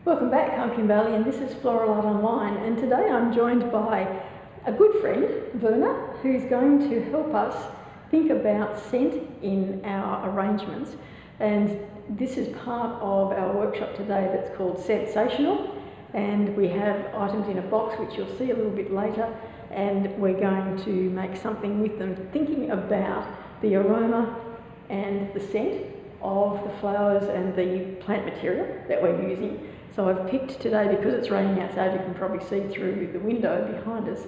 Welcome back, Pumpkin Valley, and this is Floral Art Online, and today I'm joined by a good friend, Verna, who's going to help us think about scent in our arrangements. And this is part of our workshop today that's called Scent-sational, and we have items in a box which you'll see a little bit later, and we're going to make something with them, thinking about the aroma and the scent of the flowers and the plant material that we're using. So I've picked today, because it's raining outside, you can probably see through the window behind us,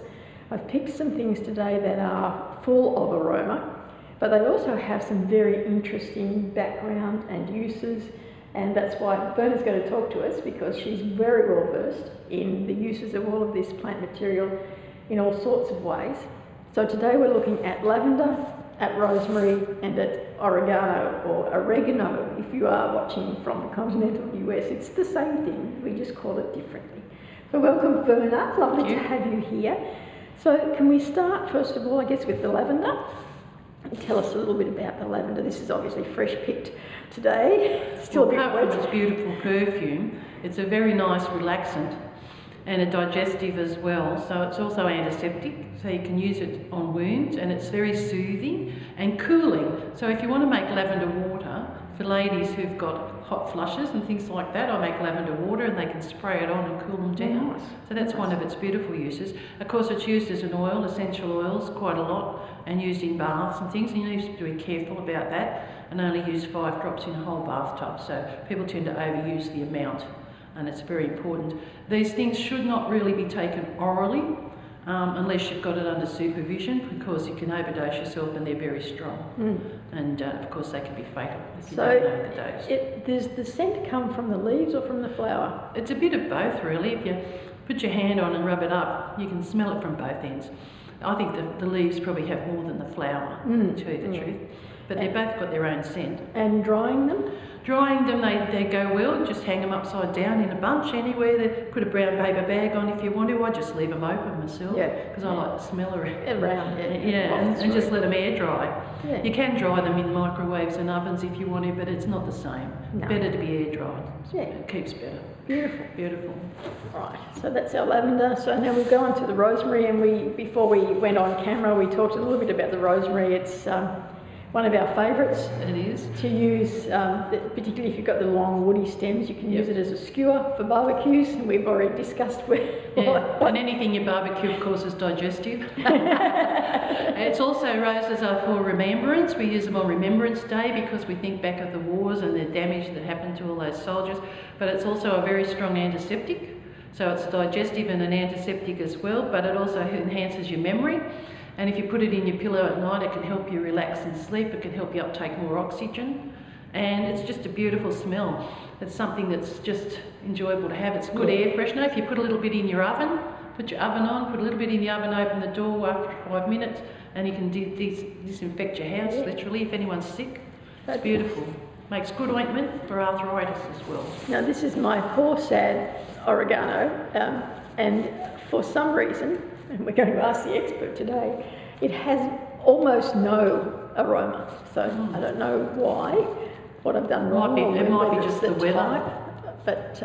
I've picked some things today that are full of aroma, but they also have some very interesting background and uses, and that's why Verna's going to talk to us, because she's very well versed in the uses of all of this plant material in all sorts of ways. So today we're looking at lavender, at rosemary, and at oregano, or oregano if you are watching from the continental US. It's the same thing, we just call it differently. So welcome, Verna, lovely to have you here. So can we start first of all, I guess, with the lavender? Tell us a little bit about the lavender. This is obviously fresh picked today. Still a bit wet. Apart from its beautiful perfume, it's a very nice relaxant and a digestive as well, so it's also antiseptic, so you can use it on wounds, and it's very soothing and cooling. So if you want to make lavender water for ladies who've got hot flushes and things like that, I make lavender water and they can spray it on and cool them down. Nice. So that's one of its beautiful uses. Of course, it's used as an oil, essential oils, quite a lot, and used in baths and things, and you need to be careful about that and only use 5 drops in a whole bathtub. So people tend to overuse the amount, and it's very important. These things should not really be taken orally unless you've got it under supervision, because you can overdose yourself and they're very strong. And of course they can be fatal if you don't know the dose. Does the scent come from the leaves or from the flower? It's a bit of both really. If you put your hand on and rub it up, you can smell it from both ends. I think the leaves probably have more than the flower, to tell you the truth. But they've both got their own scent. And drying them? Drying them, they go well. Just hang them upside down in a bunch anywhere. Put a brown paper bag on if you want to. I just leave them open myself, because I like the smell around. And just let them air dry. Yeah. You can dry them in microwaves and ovens if you want to, but it's not the same. No. Better to be air dried. Yeah. It keeps better. Beautiful. Beautiful. Right, so that's our lavender. So now we'll go on to the rosemary, and before we went on camera, we talked a little bit about the rosemary. It's one of our favourites. It is. To use, particularly if you've got the long woody stems, you can use it as a skewer for barbecues, and we've already discussed where. And anything you barbecue, of course, is digestive. It's also, roses are for remembrance. We use them on Remembrance Day because we think back of the wars and the damage that happened to all those soldiers. But it's also a very strong antiseptic. So it's digestive and an antiseptic as well, but it also enhances your memory. And if you put it in your pillow at night, it can help you relax and sleep. It can help you uptake more oxygen. And it's just a beautiful smell. It's something that's just enjoyable to have. It's good air freshener. If you put a little bit in your oven, put your oven on, put a little bit in the oven, open the door after 5 minutes, and you can disinfect your house, literally, if anyone's sick. It's beautiful. Makes good ointment for arthritis as well. Now this is my poor sad oregano, and for some reason, and we're going to ask the expert today, it has almost no aroma. So I don't know why, what I've done wrong. It might be just the weather. Type, but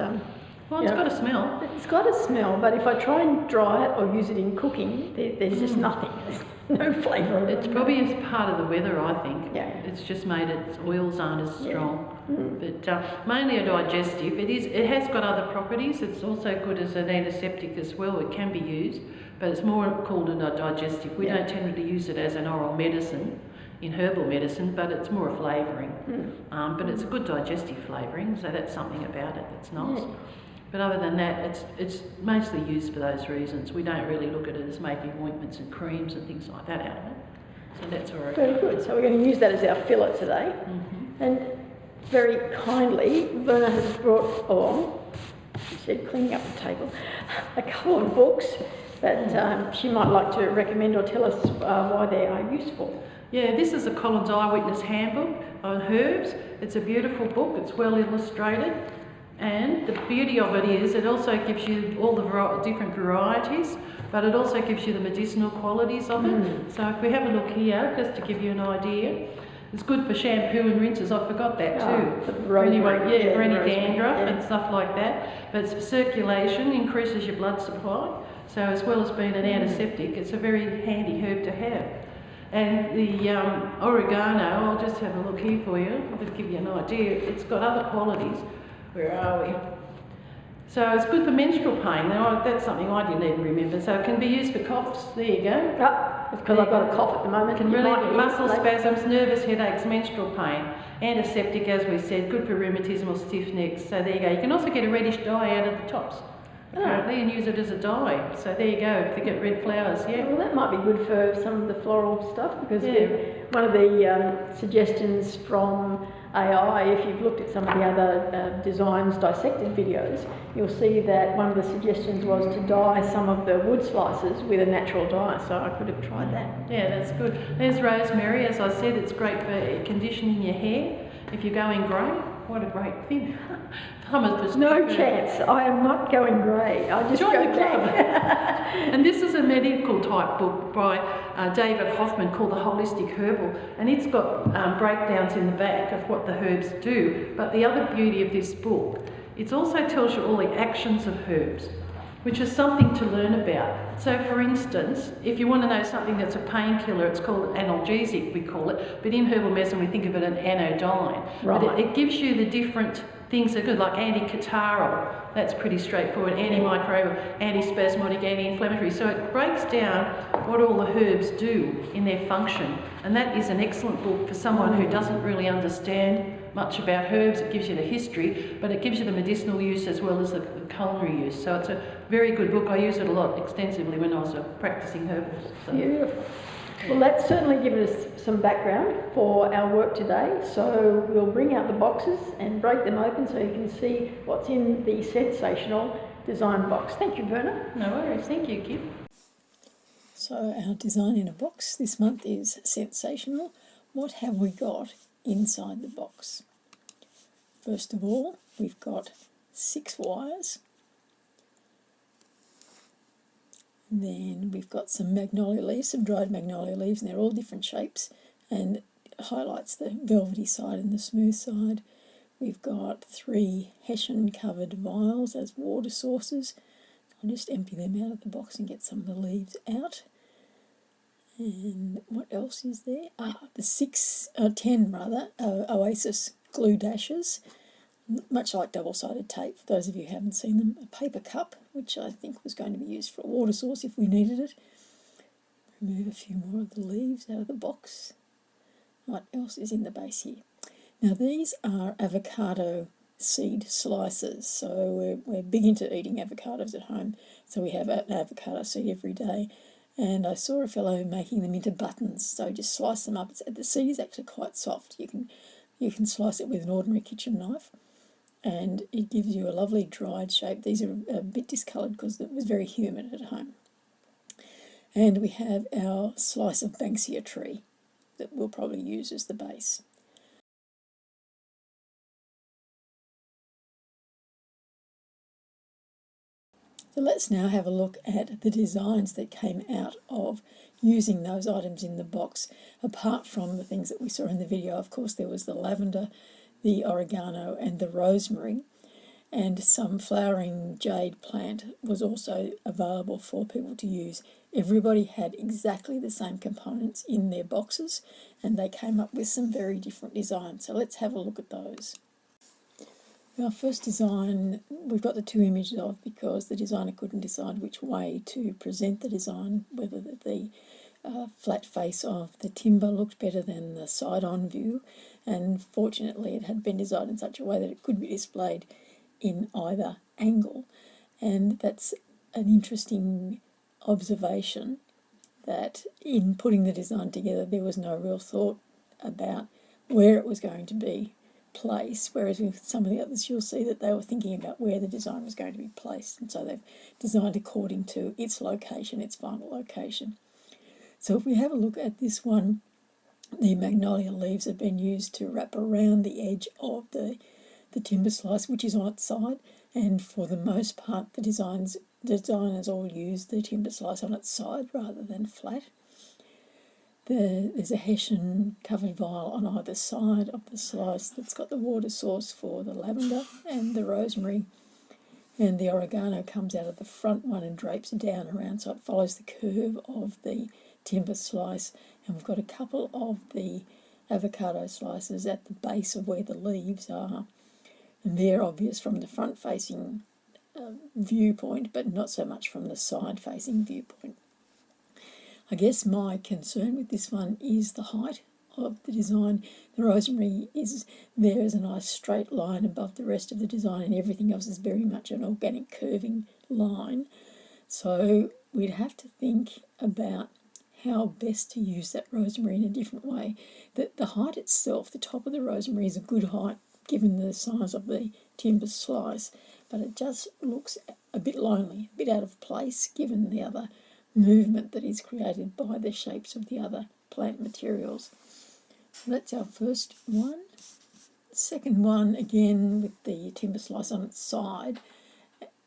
well, it's got a smell. It's got a smell, but if I try and dry it or use it in cooking, there's just nothing. There's no flavour. It's probably as part of the weather, I think. Yeah. It's just made its oils aren't as strong. But mainly a digestive. It has got other properties. It's also good as an antiseptic as well. It can be used, but it's more called a digestive. We don't tend to use it as an oral medicine in herbal medicine, but it's more a flavouring. But it's a good digestive flavouring, so that's something about it that's nice. But other than that, it's mostly used for those reasons. We don't really look at it as making ointments and creams and things like that out of it. So that's all right. Very good. So we're going to use that as our filler today. And very kindly, Verna has brought along, she said cleaning up the table, a couple of books that she might like to recommend or tell us why they are useful. Yeah, this is a Collins Eyewitness Handbook on herbs. It's a beautiful book. It's well illustrated. And the beauty of it is it also gives you all the different varieties, but it also gives you the medicinal qualities of it. So if we have a look here, just to give you an idea, It's good for shampoo and rinses. I forgot that too. For anyone, for any dandruff and stuff like that. But it's circulation, increases your blood supply. So as well as being an antiseptic, it's a very handy herb to have. And the oregano, I'll just have a look here for you, to give you an idea. It's got other qualities. Where are we? So it's good for menstrual pain. Now that's something I didn't even remember. So it can be used for coughs. There you go. It's because I've got a cough at the moment. Can relieve muscle spasms, nervous headaches, menstrual pain. Antiseptic, as we said, good for rheumatism or stiff necks. So there you go. You can also get a reddish dye out of the tops, apparently, and use it as a dye. So there you go, to get red flowers, Well, that might be good for some of the floral stuff, because one of the suggestions from AI, if you've looked at some of the other designs dissected videos, you'll see that one of the suggestions was to dye some of the wood slices with a natural dye, so I could have tried that. Yeah, that's good. There's rosemary. As I said, it's great for conditioning your hair. If you're going grey, what a great thing. No chance. I am not going grey. I just join go the club. back. And this is a medical type book by David Hoffman called The Holistic Herbal, and it's got breakdowns in the back of what the herbs do. But the other beauty of this book, it also tells you all the actions of herbs, which is something to learn about. So for instance, if you want to know something that's a painkiller, it's called analgesic, we call it, but in herbal medicine we think of it as an anodyne. Right. But it gives you the different things that are good, like anti-catarrhal, that's pretty straightforward, antimicrobial, antispasmodic, anti-inflammatory. So it breaks down what all the herbs do in their function, and that is an excellent book for someone who doesn't really understand much about herbs. It gives you the history, but it gives you the medicinal use as well as the culinary use. So it's a very good book. I use it a lot extensively when I was practicing herbals. So. Beautiful. Well, that's certainly given us some background for our work today. So we'll bring out the boxes and break them open so you can see what's in the Scent-sational design box. Thank you, Verna. No worries. Thank you, Kip. So our design in a box this month is Scent-sational. What have we got inside the box? First of all, we've got 6 wires. Then we've got some magnolia leaves, some dried magnolia leaves, and they're all different shapes, and it highlights the velvety side and the smooth side. We've got 3 hessian covered vials as water sources. I'll just empty them out of the box and get some of the leaves out. And what else is there? The 10 Oasis glue dashes, much like double-sided tape, for those of you who haven't seen them. A paper cup, which I think was going to be used for a water source if we needed it. Remove a few more of the leaves out of the box. What else is in the base here? Now these are avocado seed slices, so we're big into eating avocados at home, so we have an avocado seed every day. And I saw a fellow making them into buttons, so just slice them up. The seed is actually quite soft. You can slice it with an ordinary kitchen knife, and it gives you a lovely dried shape. These are a bit discoloured because it was very humid at home. And we have our slice of banksia tree that we'll probably use as the base. So let's now have a look at the designs that came out of using those items in the box. Apart from the things that we saw in the video, of course, there was the lavender, the oregano and the rosemary, and some flowering jade plant was also available for people to use. Everybody had exactly the same components in their boxes, and they came up with some very different designs. So let's have a look at those. Our first design we've got the 2 images of because the designer couldn't decide which way to present the design, whether the flat face of the timber looked better than the side-on view, and fortunately it had been designed in such a way that it could be displayed in either angle. And that's an interesting observation, that in putting the design together there was no real thought about where it was going to be placed, whereas with some of the others you'll see that they were thinking about where the design was going to be placed, and so they've designed according to its location, its final location. So if we have a look at this one, the magnolia leaves have been used to wrap around the edge of the timber slice, which is on its side, and for the most part the designers all use the timber slice on its side rather than flat. There's a hessian covered vial on either side of the slice that's got the water source for the lavender and the rosemary, and the oregano comes out of the front one and drapes down around, so it follows the curve of the timber slice. And we've got a couple of the avocado slices at the base of where the leaves are, and they're obvious from the front facing viewpoint, but not so much from the side facing viewpoint. I guess my concern with this one is the height of the design. The rosemary is there as a nice straight line above the rest of the design, and everything else is very much an organic curving line. So we'd have to think about how best to use that rosemary in a different way. The height itself, the top of the rosemary, is a good height given the size of the timber slice, but it just looks a bit lonely, a bit out of place given the other movement that is created by the shapes of the other plant materials. So that's our first one. Second one, again with the timber slice on its side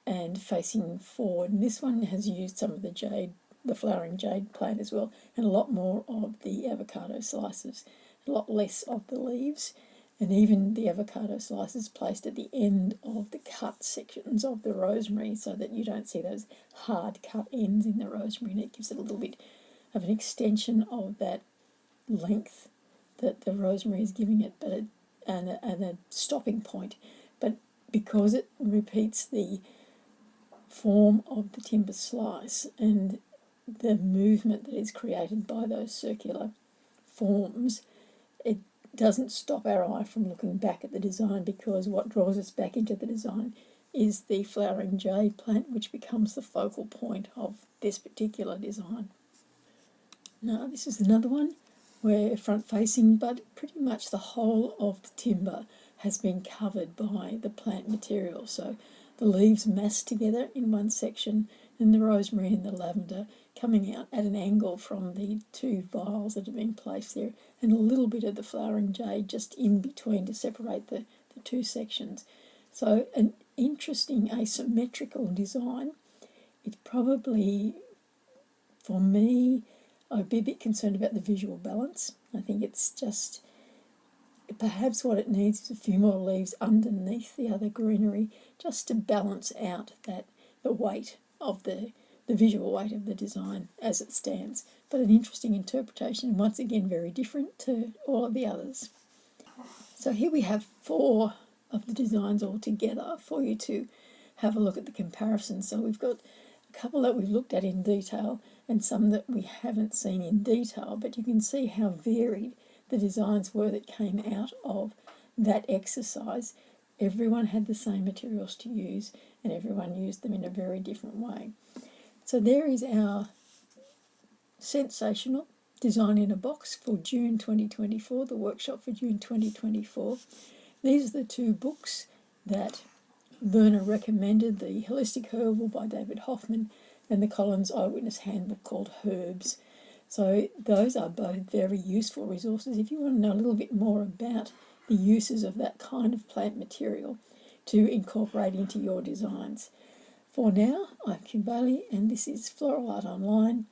and facing forward. And this one has used some of the jade, the flowering jade plant as well, and a lot more of the avocado slices, a lot less of the leaves, and even the avocado slices placed at the end of the cut sections of the rosemary so that you don't see those hard cut ends in the rosemary, and it gives it a little bit of an extension of that length that the rosemary is giving it, but and a stopping point. But because it repeats the form of the timber slice and the movement that is created by those circular forms, it doesn't stop our eye from looking back at the design, because what draws us back into the design is the flowering jade plant, which becomes the focal point of this particular design. Now this is another one where front facing, but pretty much the whole of the timber has been covered by the plant material. So the leaves massed together in one section, and the rosemary and the lavender coming out at an angle from the two vials that have been placed there, and a little bit of the flowering jade just in between to separate the two sections. So an interesting asymmetrical design. It probably, for me, I'd be a bit concerned about the visual balance. I think it's just, perhaps what it needs is a few more leaves underneath the other greenery, just to balance out the weight of the visual weight of the design as it stands. But an interesting interpretation, and once again very different to all of the others. So here we have 4 of the designs all together for you to have a look at the comparison. So we've got a couple that we've looked at in detail and some that we haven't seen in detail, but you can see how varied the designs were that came out of that exercise. Everyone had the same materials to use, and everyone used them in a very different way. So there is our Scent-sational design in a box for June 2024, the workshop for June 2024. These are the 2 books that Verna recommended, the Holistic Herbal by David Hoffman and the Collins Eyewitness Handbook called Herbs. So those are both very useful resources if you want to know a little bit more about the uses of that kind of plant material to incorporate into your designs. For now, I'm Kim Bailey, and this is Floral Art Online.